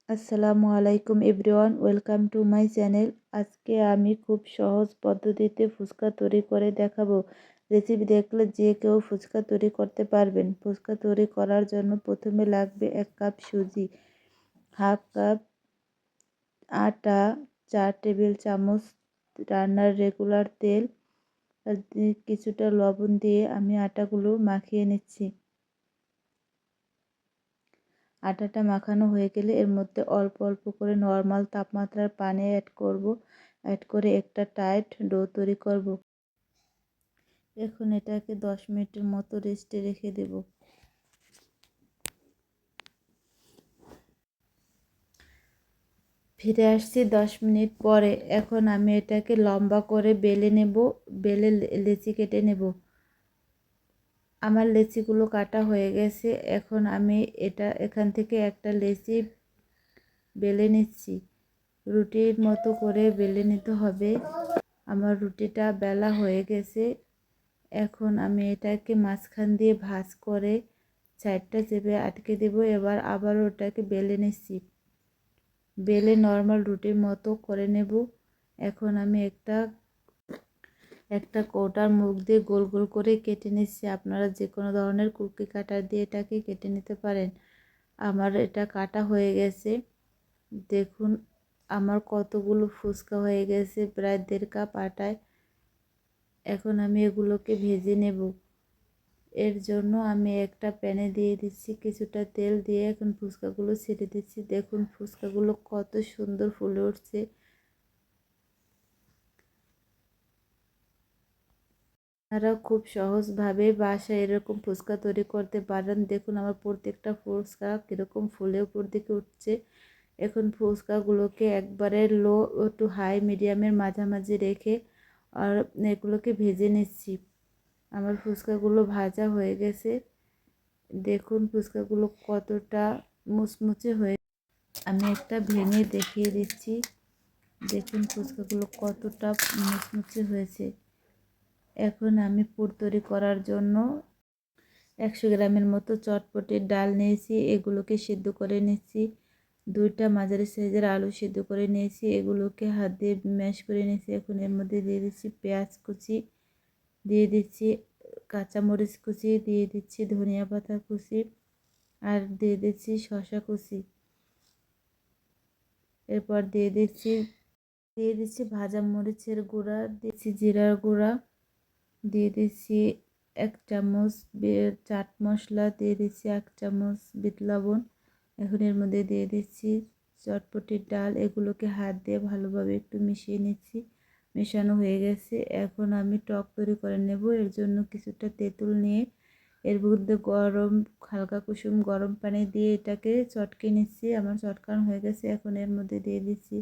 আসসালামু আলাইকুম everyone, welcome to my channel. আজকে আমি খুব সহজ পদ্ধতিতে ফুচকা তৈরি করে দেখাবো। রেসিপি দেখলে যে কেউ ফুচকা তৈরি করতে পারবেন। ফুচকা তৈরি করার জন্য প্রথমে লাগবে 1 কাপ সুজি, হাফ কাপ আটা, 4 টেবিল চামচ রান্নার রেগুলার তেল, আর কিছুটা লবণ দিয়ে আমি আটাগুলো মাখিয়ে নিচ্ছি। আটাটা মাখানো হয়ে গেলে এর মধ্যে অল্প অল্প করে নর্মাল তাপমাত্রার পানি অ্যাড করে একটা টাইট ডো তৈরি করব। এখন এটাকে 10 মিনিটের মতো রেস্টে রেখে দেব। ফিরে আসছি 10 মিনিট পরে। এখন আমি এটাকে লম্বা করে বেলে নেব, বেলে লেচি কেটে নেব। আমার লেচিগুলো কাটা হয়ে গেছে। এখন আমি এখান থেকে একটা লেচি বেলে নিচ্ছি। রুটির মতো করে বেলে নিতে হবে। আমার রুটিটা বেলা হয়ে গেছে। এখন আমি এটাকে মাঝখান দিয়ে ভাঁজ করে সাইডটা চেপে আটকে দেব। এবার আবার ওটাকে বেলে নিচ্ছি, বেলে নর্মাল রুটির মতো করে নেব। এখন আমি একটা কৌটার মুখ দিয়ে গোল গোল করে কেটে নিচ্ছি। আপনারা যে কোনো ধরনের কুকি কাটার দিয়ে এটাকে কেটে নিতে পারেন। আমার এটা কাটা হয়ে গেছে। দেখুন আমার কতগুলো ফুচকা হয়ে গেছে, প্রায় 1.5 কাপ আটায়। এখন আমি এগুলোকে ভেজে নেব। এর জন্য আমি একটা প্যানে দিয়ে দিচ্ছি কিছুটা তেল, দিয়ে এখন ফুচকাগুলো ছেড়ে দিচ্ছি। দেখুন ফুচকাগুলো কত সুন্দর ফুলে উঠছে। আপনারা খুব সহজভাবে বাসায় এরকম ফুচকা তৈরি করতে পারেন। দেখুন আমার প্রত্যেকটা ফুচকা কীরকম ফুলে উপর দিকে উঠছে। এখন ফুচকাগুলোকে একবারে লো টু হাই মিডিয়ামের মাঝামাঝি রেখে আর এগুলোকে ভেজে নিচ্ছি। আমার ফুচকাগুলো ভাজা হয়ে গেছে। দেখুন ফুচকাগুলো কতটা মুচমুচে হয়ে। আমি একটা ভেঙে দেখিয়ে দিচ্ছি। দেখুন ফুচকাগুলো কতটা মুচমুচে হয়েছে। এখন আমি পুর তৈরি করার জন্য 100 গ্রামের মতো চটপটির ডাল নিয়েছি। এগুলোকে সিদ্ধ করে নিচ্ছি। 2টা মাঝারি সাইজের আলু সিদ্ধ করে নিয়েছি। এগুলোকে হাত দিয়ে ম্যাশ করে নিয়েছি। এখন এর মধ্যে দিয়ে দিচ্ছি পেঁয়াজ কুচি, দিয়ে দিচ্ছি কাঁচামরিচ কুচি, দিয়ে দিচ্ছি ধনিয়া পাতা কুচি, আর দিয়ে দিচ্ছি শসা কুচি। এরপর দিয়ে দিচ্ছি ভাজা মরিচের গুঁড়া, দিচ্ছি জিরার গুঁড়া, দিয়ে দিচ্ছি 1 চামচ চাট মশলা, দিয়ে দিচ্ছি 1 চামচ বিট লবণ। এখন এর মধ্যে দিয়ে দিচ্ছি চটপটির ডাল। এগুলোকে হাত দিয়ে ভালোভাবে একটু মিশিয়ে নিচ্ছি। মেশানো হয়ে গেছে। এখন আমি টক তৈরি করে নেব। এর জন্য কিছুটা তেঁতুল নিয়ে এর মধ্যে হালকা কুসুম গরম পানি দিয়ে এটাকে চটকে নিচ্ছি। আমার চটকানো হয়ে গেছে। এখন এর মধ্যে দিয়ে দিচ্ছি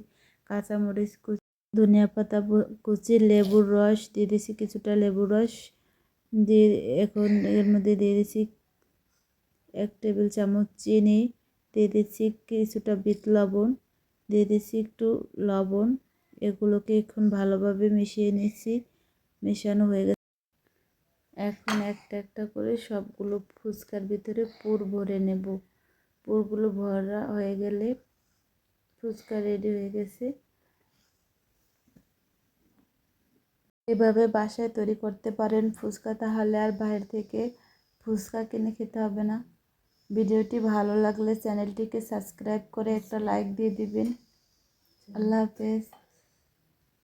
কাঁচামরিচ কুচি, ধনিয়া পাতা কুচি, লেবুর রস দিয়ে দিচ্ছি কিছুটা লেবুর রস দিয়ে। এখন এর মধ্যে দিয়ে দিচ্ছি 1 টেবিল চামচ চিনি, দিয়ে দিচ্ছি কিছুটা বিট লবণ, দিয়ে দিচ্ছি একটু লবণ। এগুলোকে এখন ভালোভাবে মিশিয়ে নিচ্ছি। মেশানো হয়ে গেছে। এখন একটা একটা করে সবগুলো ফুচকার ভিতরে পুর ভরে নেব। পুরগুলো ভরা হয়ে গেলে ফুচকা রেডি হয়ে গেছে। এভাবে বাসায় তৈরি করতে পারেন ফুচকা, তাহলে আর বাইরে থেকে ফুচকা কিনে খেতে হবে না। ভিডিওটি ভালো লাগলে চ্যানেলটিকে সাবস্ক্রাইব করে একটা লাইক দিয়ে দিবেন। আল্লাহ হাফেজ।